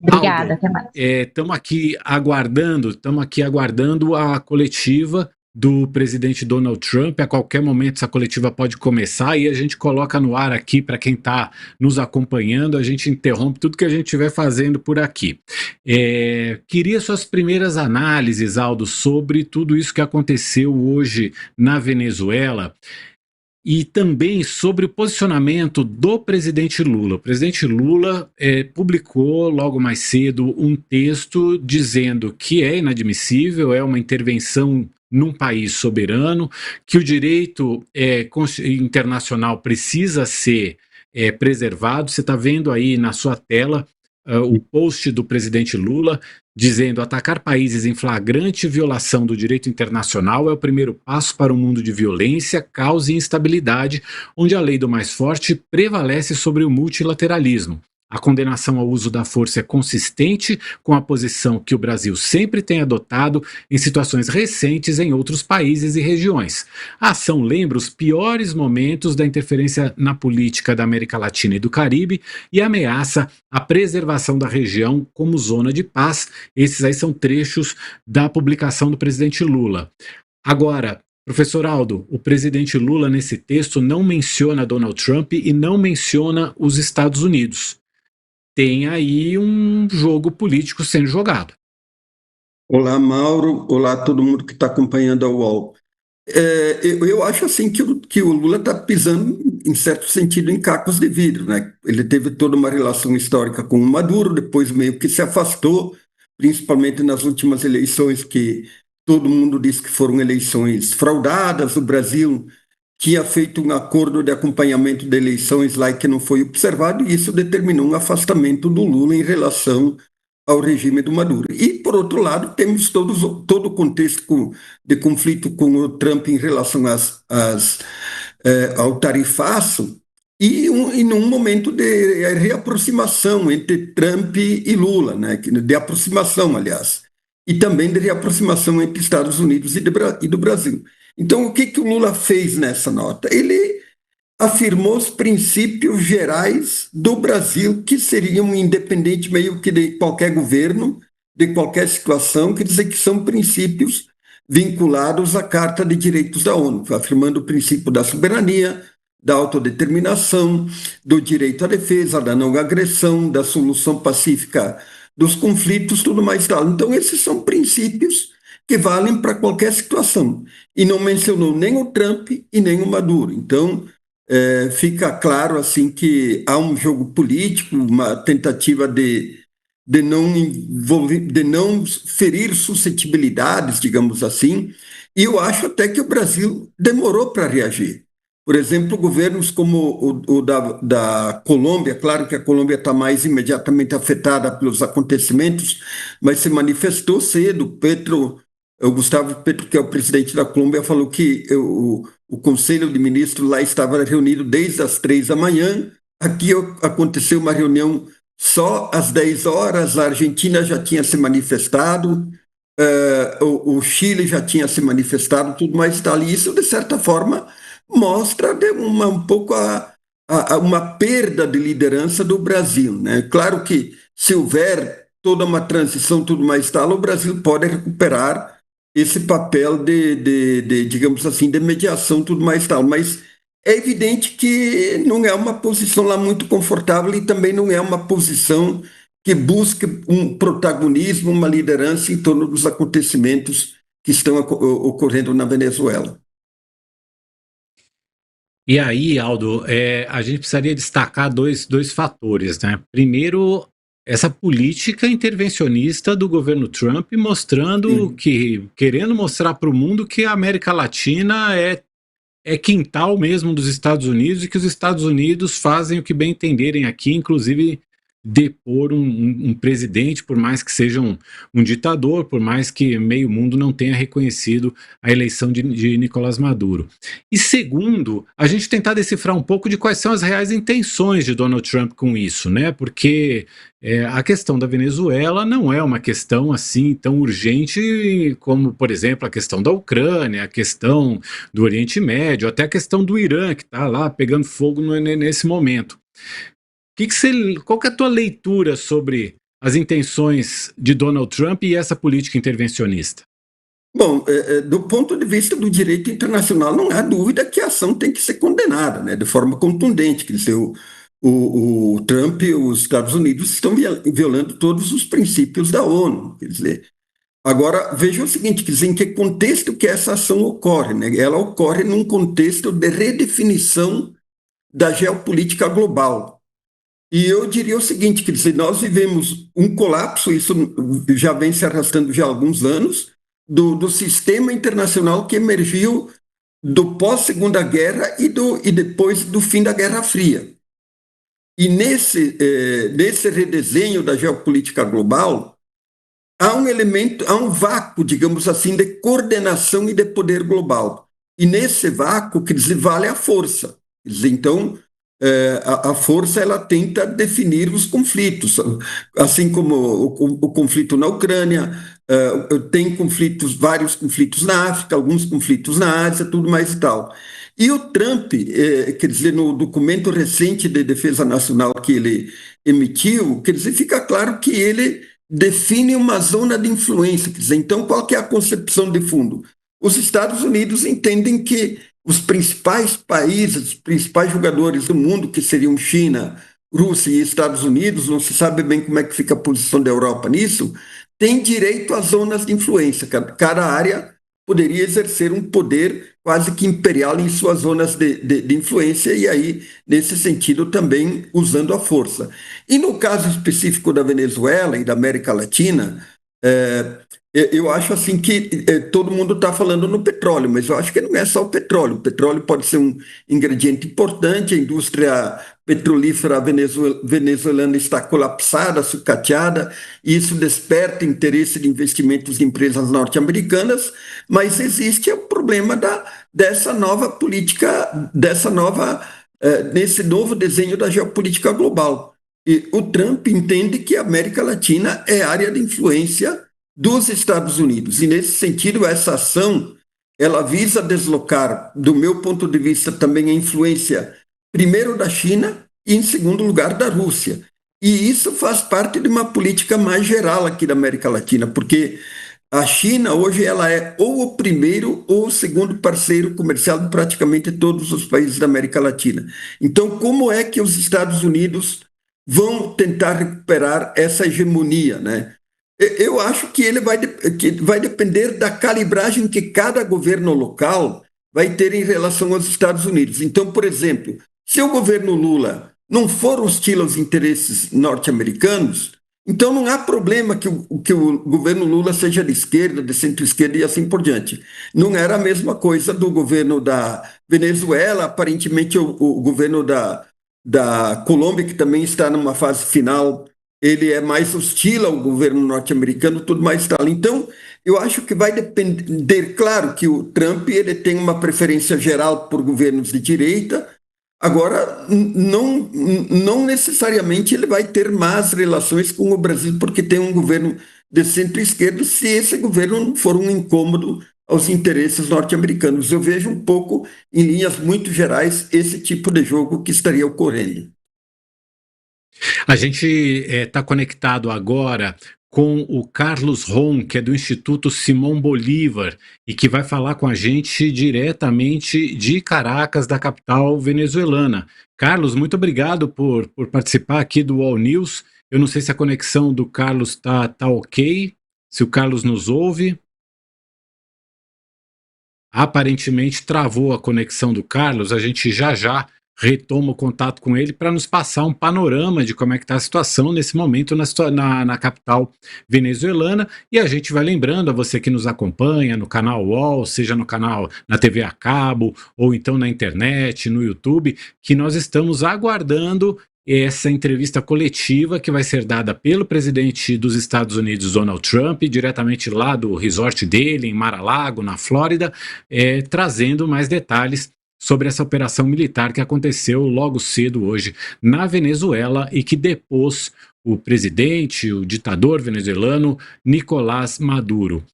Obrigada, Aldo, até mais. estamos aqui aguardando a coletiva do presidente Donald Trump. A qualquer momento essa coletiva pode começar e a gente coloca no ar aqui para quem está nos acompanhando. A gente interrompe tudo que a gente estiver fazendo por aqui. Queria suas primeiras análises, Aldo, sobre tudo isso que aconteceu hoje na Venezuela. E também sobre o posicionamento do presidente Lula. O presidente Lula publicou logo mais cedo um texto dizendo que é inadmissível, é uma intervenção num país soberano, que o direito internacional precisa ser preservado. Você está vendo aí na sua tela o post do presidente Lula dizendo: atacar países em flagrante violação do direito internacional é o primeiro passo para um mundo de violência, caos e instabilidade, onde a lei do mais forte prevalece sobre o multilateralismo. A condenação ao uso da força é consistente com a posição que o Brasil sempre tem adotado em situações recentes em outros países e regiões. A ação lembra os piores momentos da interferência na política da América Latina e do Caribe e ameaça a preservação da região como zona de paz. Esses aí são trechos da publicação do presidente Lula. Agora, professor Aldo, o presidente Lula nesse texto não menciona Donald Trump e não menciona os Estados Unidos. Tem aí um jogo político sendo jogado. Olá, Mauro. Olá, todo mundo que está acompanhando a UOL. Eu acho assim que o Lula está pisando, em certo sentido, em cacos de vidro, né? Ele teve toda uma relação histórica com o Maduro, depois meio que se afastou, principalmente nas últimas eleições, que todo mundo disse que foram eleições fraudadas. O Brasil tinha feito um acordo de acompanhamento de eleições lá que não foi observado, e isso determinou um afastamento do Lula em relação ao regime do Maduro. E, por outro lado, temos todo o contexto de conflito com o Trump em relação ao tarifaço e num momento de reaproximação entre Trump e Lula, né? De aproximação, aliás, e também de reaproximação entre Estados Unidos e do Brasil. Então, o que o Lula fez nessa nota? Ele afirmou os princípios gerais do Brasil, que seriam independente meio que de qualquer governo, de qualquer situação, quer dizer que são princípios vinculados à Carta de Direitos da ONU, afirmando o princípio da soberania, da autodeterminação, do direito à defesa, da não agressão, da solução pacífica dos conflitos, tudo mais tal. Então, esses são princípios que valem para qualquer situação. E não mencionou nem o Trump e nem o Maduro. Então, fica claro assim que há um jogo político, uma tentativa de não ferir suscetibilidades, digamos assim, e eu acho até que o Brasil demorou para reagir. Por exemplo, governos como o da Colômbia, claro que a Colômbia está mais imediatamente afetada pelos acontecimentos, mas se manifestou cedo. O Gustavo Petro, que é o presidente da Colômbia, falou que o Conselho de Ministros lá estava reunido desde as 3 da manhã. Aqui aconteceu uma reunião só às 10 horas, a Argentina já tinha se manifestado, o Chile já tinha se manifestado, tudo mais tal. E isso, de certa forma, mostra um pouco uma perda de liderança do Brasil, né? Claro que se houver toda uma transição, tudo mais tal, o Brasil pode recuperar esse papel digamos assim, de mediação, tudo mais tal, mas é evidente que não é uma posição lá muito confortável e também não é uma posição que busque um protagonismo, uma liderança em torno dos acontecimentos que estão ocorrendo na Venezuela. E aí, Aldo, a gente precisaria destacar dois fatores, né? Primeiro, essa política intervencionista do governo Trump mostrando Sim. querendo mostrar para o mundo que a América Latina é quintal mesmo dos Estados Unidos e que os Estados Unidos fazem o que bem entenderem aqui, inclusive depor um presidente, por mais que seja um ditador, por mais que meio mundo não tenha reconhecido a eleição de Nicolás Maduro. E segundo, a gente tentar decifrar um pouco de quais são as reais intenções de Donald Trump com isso, né? Porque a questão da Venezuela não é uma questão assim tão urgente como, por exemplo, a questão da Ucrânia, a questão do Oriente Médio, até a questão do Irã, que está lá pegando fogo nesse momento. Qual que é a tua leitura sobre as intenções de Donald Trump e essa política intervencionista? Bom, do ponto de vista do direito internacional, não há dúvida que a ação tem que ser condenada, né, de forma contundente. Quer dizer, o Trump e os Estados Unidos estão violando todos os princípios da ONU. Quer dizer, agora, veja o seguinte, quer dizer, em que contexto que essa ação ocorre, né? Ela ocorre num contexto de redefinição da geopolítica global. E eu diria o seguinte, quer dizer, nós vivemos um colapso, isso já vem se arrastando já há alguns anos, do sistema internacional que emergiu do pós-Segunda Guerra e depois do fim da Guerra Fria. E nesse redesenho da geopolítica global, há um elemento, há um vácuo, digamos assim, de coordenação e de poder global. E nesse vácuo, quer dizer, vale a força. Quer dizer, então, a força ela tenta definir os conflitos, assim como o conflito na Ucrânia, tem conflitos, vários conflitos na África, alguns conflitos na Ásia, tudo mais e tal. E o Trump, quer dizer, no documento recente de defesa nacional que ele emitiu, quer dizer, fica claro que ele define uma zona de influência. Quer dizer, então, qual que é a concepção de fundo? Os Estados Unidos entendem que os principais países, os principais jogadores do mundo, que seriam China, Rússia e Estados Unidos, não se sabe bem como é que fica a posição da Europa nisso, têm direito às zonas de influência. Cada área poderia exercer um poder quase que imperial em suas zonas de influência, e aí, nesse sentido, também usando a força. E no caso específico da Venezuela e da América Latina, eu acho assim que todo mundo está falando no petróleo, mas eu acho que não é só o petróleo. O petróleo pode ser um ingrediente importante, a indústria petrolífera venezuelana está colapsada, sucateada, e isso desperta interesse de investimentos de empresas norte-americanas, mas existe o problema dessa nova política, nesse novo desenho da geopolítica global. E o Trump entende que a América Latina é área de influência dos Estados Unidos. E, nesse sentido, essa ação ela visa deslocar, do meu ponto de vista, também a influência, primeiro da China e, em segundo lugar, da Rússia. E isso faz parte de uma política mais geral aqui da América Latina, porque a China hoje ela é ou o primeiro ou o segundo parceiro comercial de praticamente todos os países da América Latina. Então, como é que os Estados Unidos vão tentar recuperar essa hegemonia, né? Eu acho que que vai depender da calibragem que cada governo local vai ter em relação aos Estados Unidos. Então, por exemplo, se o governo Lula não for hostil aos interesses norte-americanos, então não há problema que o governo Lula seja de esquerda, de centro-esquerda e assim por diante. Não era a mesma coisa do governo da Venezuela, aparentemente o governo da Colômbia, que também está numa fase final, ele é mais hostil ao governo norte-americano, tudo mais tal. Então, eu acho que vai depender, claro que o Trump ele tem uma preferência geral por governos de direita, agora não necessariamente ele vai ter más relações com o Brasil, porque tem um governo de centro-esquerda, se esse governo não for um incômodo aos interesses norte-americanos. Eu vejo um pouco, em linhas muito gerais, esse tipo de jogo que estaria ocorrendo. A gente está conectado agora com o Carlos Ron, que é do Instituto Simão Bolívar, e que vai falar com a gente diretamente de Caracas, da capital venezuelana. Carlos, muito obrigado por participar aqui do All News. Eu não sei se a conexão do Carlos tá ok, se o Carlos nos ouve. Aparentemente travou a conexão do Carlos, a gente já retoma o contato com ele para nos passar um panorama de como é que está a situação nesse momento na capital venezuelana. E a gente vai lembrando a você que nos acompanha no canal UOL, seja no canal na TV a cabo, ou então na internet, no YouTube, que nós estamos aguardando essa entrevista coletiva que vai ser dada pelo presidente dos Estados Unidos, Donald Trump, diretamente lá do resort dele, em Mar-a-Lago, na Flórida, trazendo mais detalhes sobre essa operação militar que aconteceu logo cedo hoje na Venezuela e que depôs o presidente, o ditador venezuelano Nicolás Maduro.